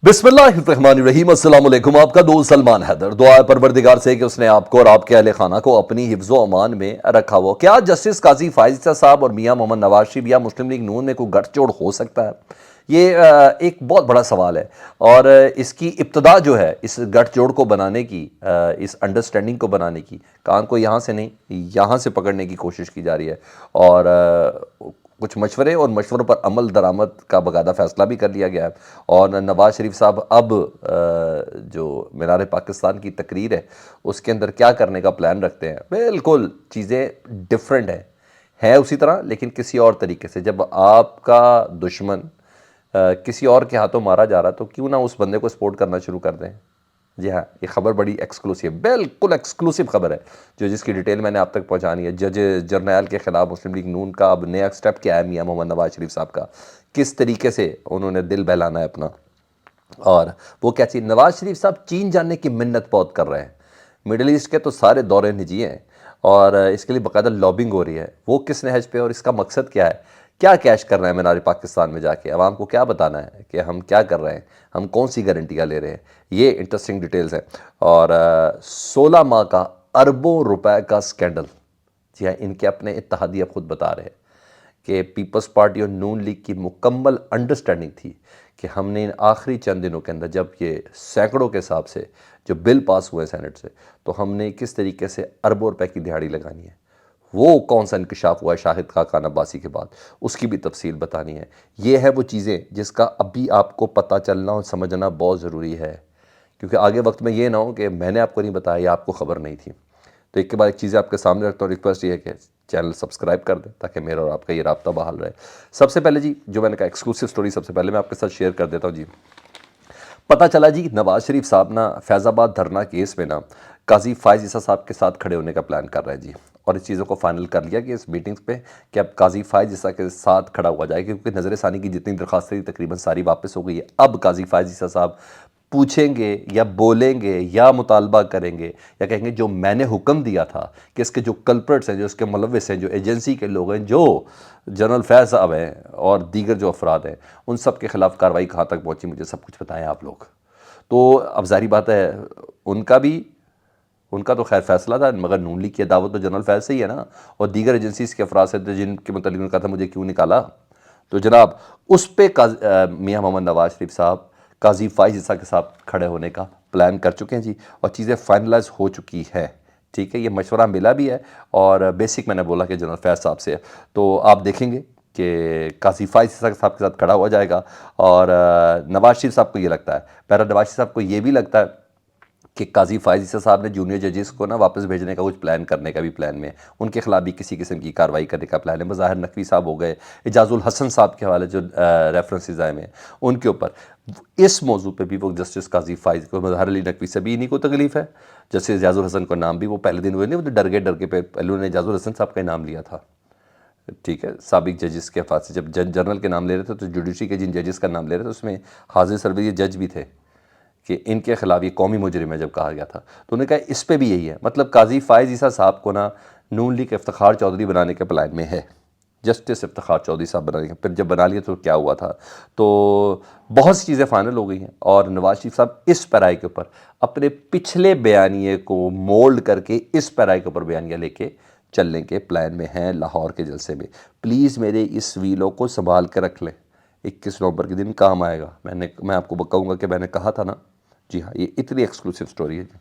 बिस्मिल्लाहिर्रहमानिर्रहीम। अस्सलाम वालेकुम। आपका दोस्त सलमान हैदर। दुआ है परवरदिगार से कि उसने आपको और आपके अहले खाना को अपनी हिफ्ज़ व अमान में रखा हो। क्या जस्टिस काजी फायज़ साहब और मियां मोहम्मद नवाज शरीफ या मुस्लिम लीग नून में कोई गठजोड़ हो सकता है? ये एक बहुत बड़ा सवाल है। और इसकी इब्तदा जो है इस गठजोड़ को बनाने की, इस अंडरस्टैंडिंग को बनाने की, कान को यहाँ से नहीं यहाँ से पकड़ने की कोशिश की जा रही है। और कुछ मशवरे और मशवरों पर अमल दरामद का बाकायदा फ़ैसला भी कर लिया गया है। और नवाज शरीफ साहब अब जो मीनार पाकिस्तान की तकरीर है उसके अंदर क्या करने का प्लान रखते हैं, बिल्कुल चीज़ें डिफरेंट है उसी तरह, लेकिन किसी और तरीके से। जब आपका दुश्मन किसी और के हाथों मारा जा रहा तो क्यों ना उस बंदे को सपोर्ट करना शुरू कर दें। जी हाँ, ये खबर बड़ी एक्सक्लूसिव, बिल्कुल एक्सक्लूसिव खबर है जो जिसकी डिटेल मैंने आप तक पहुंचानी है। जज जर्नैल के खिलाफ मुस्लिम लीग नून का अब नया स्टेप क्या है मियां मोहम्मद नवाज शरीफ साहब का, किस तरीके से उन्होंने दिल बहलाना है अपना। और वो क्या चीज़, नवाज शरीफ साहब चीन जाने की मिन्नत बहुत कर रहे हैं। मिडल ईस्ट के तो सारे दौरे निजी हैं और इसके लिए बाकायदा लॉबिंग हो रही है। वो किस नहज पे और इसका मकसद क्या है, क्या कैश करना है मीनार पाकिस्तान में जाके, आवाम को क्या बताना है कि हम क्या कर रहे हैं, हम कौन सी गारंटियाँ ले रहे हैं, ये इंटरेस्टिंग डिटेल्स हैं। और 16 माह का अरबों रुपए का स्कैंडल, जी हाँ, इनके अपने इत्तेहादिया खुद बता रहे हैं कि पीपल्स पार्टी और नून लीग की मुकम्मल अंडरस्टैंडिंग थी कि हमने इन आखिरी चंद दिनों के अंदर, जब ये सैकड़ों के हिसाब से जो बिल पास हुए सेनेट से, तो हमने किस तरीके से अरबों रुपए की दिहाड़ी लगानी है। वो कौन सा इंकशाफ हुआ है शाहिद खान अब्बासी के बाद, उसकी भी तफसील बतानी है। ये है वो चीज़ें जिसका अभी आपको पता चलना और समझना बहुत ज़रूरी है, क्योंकि आगे वक्त में ये ना हो कि मैंने आपको नहीं बताया या आपको ख़बर नहीं थी। तो एक के बाद एक चीज़ें आपके सामने रखता हूँ। रिक्वेस्ट ये है कि चैनल सब्सक्राइब कर दें ताकि मेरा और आपका ये राब्ता बहाल रहे। सबसे पहले जी, जो मैंने कहा एक्सक्लूसिव स्टोरी, सबसे पहले मैं आपके साथ शेयर कर देता हूँ जी। पता चला जी नवाज शरीफ साहब ना फैज़ाबाद धरना केस में ना काजी फायज़ ईसा साहब के साथ खड़े होने का प्लान कर रहे हैं जी। और इस चीज़ों को फाइनल कर लिया कि इस मीटिंग्स पे कि अब काजी फायज़ ईसा के साथ खड़ा हुआ जाए, क्योंकि नज़र सानी की जितनी दरख्वास्तें थी तकरीबन सारी वापस हो गई है। अब काजी फायज़ ईसा साहब पूछेंगे या बोलेंगे या मुतालबा करेंगे या कहेंगे जो मैंने हुक्म दिया था कि इसके जो कल्प्रिट्स हैं, जो इसके मुलविस हैं, जो एजेंसी के लोग हैं, जो जनरल फैज़ साहब हैं और दीगर जो अफराद हैं, उन सब के ख़िलाफ़ कार्रवाई कहाँ तक पहुँची, मुझे सब कुछ बताएं आप लोग। तो अब ज़ाहिर बात है उनका तो खैर फैसला था, मगर नून लीग की दावत तो जनरल फैज़ से ही है ना, और दीगर एजेंसीज़ के अफराद से थे जिनके मतलब उन्होंने कहा था मुझे क्यों निकाला। तो जनाब उस पर मियां मोहम्मद नवाज शरीफ साहब काजी फायज़ ईसा के साथ खड़े होने का प्लान कर चुके हैं जी, और चीज़ें फाइनलाइज हो चुकी है। ठीक है, ये मशवरा मिला भी है और बेसिक मैंने बोला कि जनरल फैज़ साहब से है। तो आप देखेंगे कि काजी फायज़ ईसा साहब के साथ खड़ा हुआ जाएगा। और नवाज शरीफ साहब को ये लगता है, पहला नवाज शरीफ साहब को ये भी लगता है कि काजी फायज़ ईसा साहब ने जूनियर जजेस को ना वापस भेजने का कुछ प्लान करने का भी प्लान में है, उनके खिलाफ भी किसी किस्म की कार्रवाई करने का प्लान है। बज़ाहिर नकवी साहब हो गए, एजाजुल हसन साहब के हवाले जो रेफरेंसेज आए में उनके ऊपर इस मौजू पे भी वो जस्टिस काजी फायज़ को, बज़ाहिर अली नकवी से भी इन्हीं को तकलीफ़ है। जस्टिस एजाजुल हसन को नाम भी वो पहले दिन हुए नहीं, वो तो डर के पहले उन्होंने एजाजुल हसन साहब का नाम लिया था। ठीक है, साबिक जजेस के हफ़ाज़ से जब जज जनरल के नाम ले रहे थे तो जुडिशरी के जिन जजेस का नाम ले रहे थे उसमें हाजिर सर्वे जज भी थे कि इनके खिलाफ ये कौमी मुजरिम है जब कहा गया था। तो उन्होंने कहा इस पे भी यही है, मतलब काजी फायज़ ईसा साहब को ना नून लीग इफ्तिखार चौधरी बनाने के प्लान में है, जस्टिस इफ्तिखार चौधरी साहब बनाने के। फिर जब बना लिया तो क्या हुआ था, तो बहुत सी चीज़ें फाइनल हो गई हैं और नवाज शरीफ साहब इस पैराई के ऊपर अपने पिछले बयानिए को मोल्ड करके इस पैराई के ऊपर बयानिया लेके चलने के प्लान में हैं लाहौर के जलसे में। प्लीज़ मेरे इस वीलो को संभाल के रख लें, 21 नवंबर के दिन काम आएगा। मैं आपको बताऊँगा कि मैंने कहा था ना। जी हाँ, ये इतनी एक्सक्लूसिव स्टोरी है जी।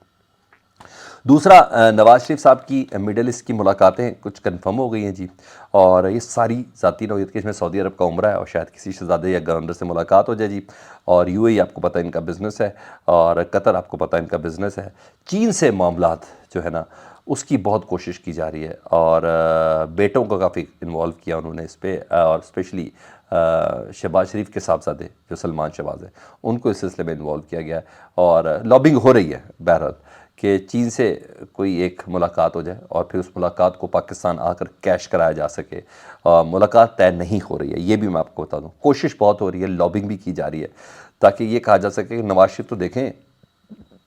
दूसरा, नवाज शरीफ साहब की मिडल ईस्ट की मुलाकातें कुछ कंफर्म हो गई हैं जी, और ये सारी ज़ाती नौयत के, इसमें सऊदी अरब का उम्रा है और शायद किसी शहज़ादे या गवर्नर से मुलाकात हो जाए जी। और यूएई आपको पता है इनका बिज़नेस है, और कतर आपको पता है इनका बिज़नेस है। चीन से मामलात जो है ना उसकी बहुत कोशिश की जा रही है, और बेटों को काफ़ी इन्वॉल्व किया उन्होंने इस पर, और स्पेशली शहबाज शरीफ के साहबजादे जो सलमान शहबाज हैं उनको इस सिलसिले में इन्वॉल्व किया गया है, और लॉबिंग हो रही है बहरहाल कि चीन से कोई एक मुलाकात हो जाए और फिर उस मुलाकात को पाकिस्तान आकर कैश कराया जा सके। मुलाकात तय नहीं हो रही है, ये भी मैं आपको बता दूं। कोशिश बहुत हो रही है, लॉबिंग भी की जा रही है ताकि ये कहा जा सके कि नवाज शरीफ तो देखें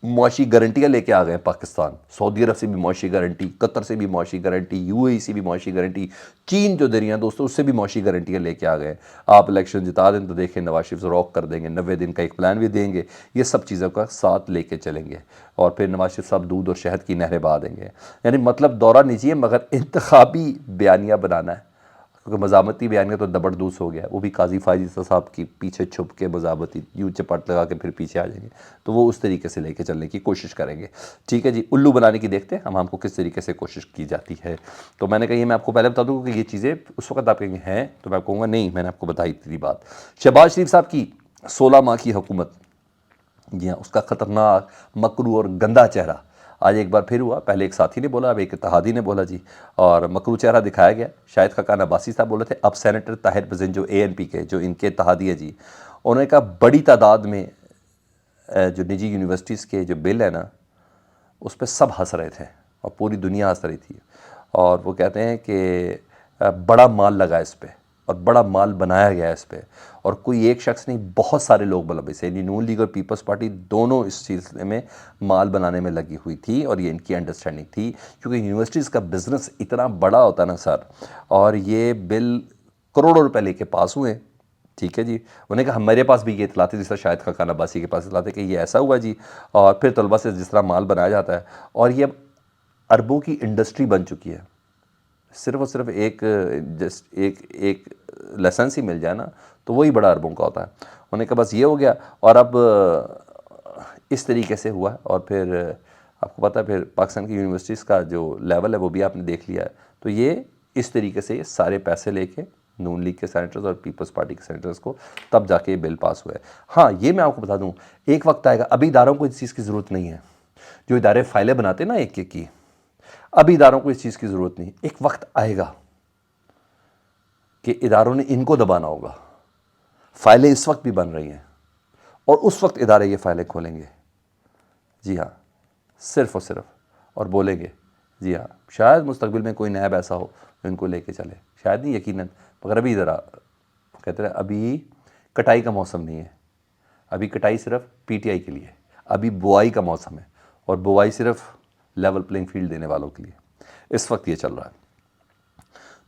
معاشی گارنٹیاں لے کے آ گئے ہیں پاکستان، سعودی عرب سے بھی معاشی گارنٹی، قطر سے بھی معاشی گارنٹی، یو اے ای سے بھی معاشی گارنٹی، چین جو دے رہی ہیں دوستوں اس سے بھی معاشی گارنٹیاں لے کے آ گئے ہیں۔ آپ الیکشن جتا دیں تو دیکھیں نواز شریف روک کر دیں گے، 90 دن کا ایک پلان بھی دیں گے، یہ سب چیزوں کا ساتھ لے کے چلیں گے، اور پھر نواز شریف صاحب دودھ اور شہد کی نہریں بہا دیں گے۔ یعنی مطلب دورہ نہیں چاہیے مگر انتخابی بیانیہ بنانا ہے، کیونکہ مزاحمتی بیانیہ تو زبردست ہو گیا، وہ بھی قاضی فائز عیسیٰ صاحب کی پیچھے چھپ کے مزاحمتی یوں چپٹ لگا کے پھر پیچھے آ جائیں گے، تو وہ اس طریقے سے لے کے چلنے کی کوشش کریں گے۔ ٹھیک ہے جی، الو بنانے کی دیکھتے ہیں ہم کو کس طریقے سے کوشش کی جاتی ہے۔ تو میں نے کہا یہ میں آپ کو پہلے بتا دوں کہ یہ چیزیں اس وقت آپ کہیں گے ہیں، تو میں کہوں گا نہیں، میں نے آپ کو بتائی تھی بات۔ شہباز شریف صاحب کی 16 ماہ کی حکومت، جی ہاں، اس کا خطرناک مکرو اور گندا چہرہ آج ایک بار پھر ہوا۔ پہلے ایک ساتھی نے بولا، اب ایک اتحادی نے بولا جی، اور مکرو چہرہ دکھایا گیا۔ شاہد خاقان عباسی صاحب بولے تھے، اب سینیٹر طاہر پزین جو اے این پی کے جو ان کے اتحادی ہے جی، انہوں نے کہا بڑی تعداد میں جو نجی یونیورسٹیز کے جو بل ہے نا اس پہ سب ہنس رہے تھے اور پوری دنیا ہنس رہی تھی، اور وہ کہتے ہیں کہ بڑا مال لگا اس پہ اور بڑا مال بنایا گیا اس پہ، اور کوئی ایک شخص نہیں، بہت سارے لوگ ملوث ہیں، یعنی نون لیگ اور پیپلز پارٹی دونوں اس سلسلے میں مال بنانے میں لگی ہوئی تھی، اور یہ ان کی انڈرسٹینڈنگ تھی، کیونکہ یونیورسٹیز کا بزنس اتنا بڑا ہوتا نا سر، اور یہ بل کروڑوں روپے لے کے پاس ہوئے۔ ٹھیک ہے جی، انہوں نے کہا ہمارے پاس بھی یہ اطلاع تھی، جس طرح شاہد خاقان عباسی کے پاس اطلاع تھی کہ یہ ایسا ہوا جی، اور پھر طلبہ سے جس طرح مال بنایا جاتا ہے، اور یہ اب اربوں کی انڈسٹری بن چکی ہے۔ صرف اور صرف ایک لائسنس ہی مل جائے نا تو وہی بڑا اربوں کا ہوتا ہے۔ انہوں نے کہا بس یہ ہو گیا، اور اب اس طریقے سے ہوا ہے، اور پھر آپ کو پتہ ہے پھر پاکستان کی یونیورسٹیز کا جو لیول ہے وہ بھی آپ نے دیکھ لیا ہے، تو یہ اس طریقے سے یہ سارے پیسے لے کے نون لیگ کے سینیٹرز اور پیپلز پارٹی کے سینیٹرز کو تب جا کے یہ بل پاس ہوا ہے۔ ہاں یہ میں آپ کو بتا دوں، ایک وقت آئے گا، ابھی اداروں کو اس چیز کی ضرورت نہیں ہے، جو ادارے فائلیں بناتے ہیں نا ایک ایک کی، ابھی اداروں کو اس چیز کی ضرورت نہیں، ایک وقت آئے گا کہ اداروں نے ان کو دبانا ہوگا۔ فائلیں اس وقت بھی بن رہی ہیں، اور اس وقت ادارے یہ فائلیں کھولیں گے، جی ہاں، صرف اور صرف، اور بولیں گے جی ہاں، شاید مستقبل میں کوئی نیب ایسا ہو جو ان کو لے کے چلے، شاید نہیں، یقیناً، مگر ابھی ذرا کہتے ہیں ابھی کٹائی کا موسم نہیں ہے، ابھی کٹائی صرف پی ٹی آئی کے لیے، ابھی بوائی کا موسم ہے، اور بوائی صرف لیول پلینگ فیلڈ دینے والوں کے لیے، اس وقت یہ چل رہا ہے۔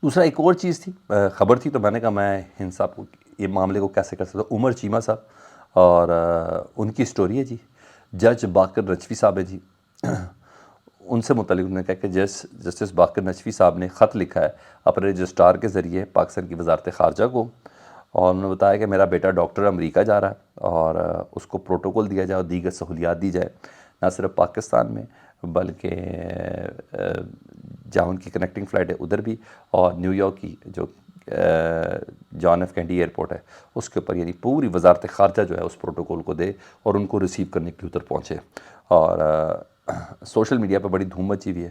دوسرا ایک اور چیز تھی، خبر تھی، تو میں نے کہا میں ہند صاحب کو یہ معاملے کو کیسے کر سکتا ہوں۔ عمر چیمہ صاحب، اور ان کی سٹوری ہے جی، جج باقر نجفی صاحب ہے جی، ان سے متعلق انہوں نے کہا کہ جسٹس باقر نجفی صاحب نے خط لکھا ہے اپنے رجسٹرار کے ذریعے پاکستان کی وزارت خارجہ کو، اور انہوں نے بتایا کہ میرا بیٹا ڈاکٹر امریکہ جا رہا ہے، اور اس کو پروٹوکول دیا جائے اور دیگر سہولیات دی جائے، نہ صرف پاکستان میں بلکہ جہاں ان کی کنیکٹنگ فلائٹ ہے ادھر بھی، اور نیو یارک کی جو جان ایف کینڈی ایئرپورٹ ہے اس کے اوپر، یعنی پوری وزارت خارجہ جو ہے اس پروٹوکول کو دے اور ان کو ریسیو کرنے کے ادھر پہنچے۔ اور سوشل میڈیا پہ بڑی دھوم مچی ہوئی ہے،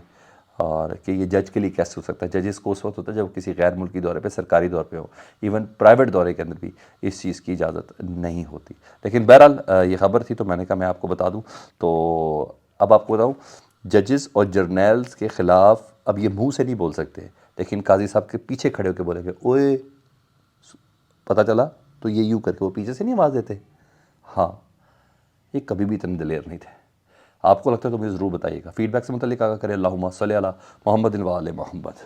اور کہ یہ جج کے لیے کیسے ہو سکتا ہے۔ ججز کو اس وقت ہوتا ہے جب وہ کسی غیر ملکی دورے پہ، سرکاری دور پہ ہو، ایون پرائیویٹ دورے کے اندر بھی اس چیز کی اجازت نہیں ہوتی۔ لیکن بہرحال یہ خبر تھی تو میں نے کہا میں آپ کو بتا دوں۔ تو اب آپ کو بتاؤں، ججز اور جرنیلز کے خلاف اب یہ منہ سے نہیں بول سکتے، لیکن قاضی صاحب کے پیچھے کھڑے ہو کے بولیں گے اوئے پتہ چلا، تو یہ یوں کر کے وہ پیچھے سے نہیں آواز دیتے۔ ہاں، یہ کبھی بھی اتنے دلیر نہیں تھے۔ آپ کو لگتا ہے تو مجھے ضرور بتائیے گا، فیڈ بیک سے متعلق آگاہ کریں۔ اللہم صلی علی محمد و آل محمد۔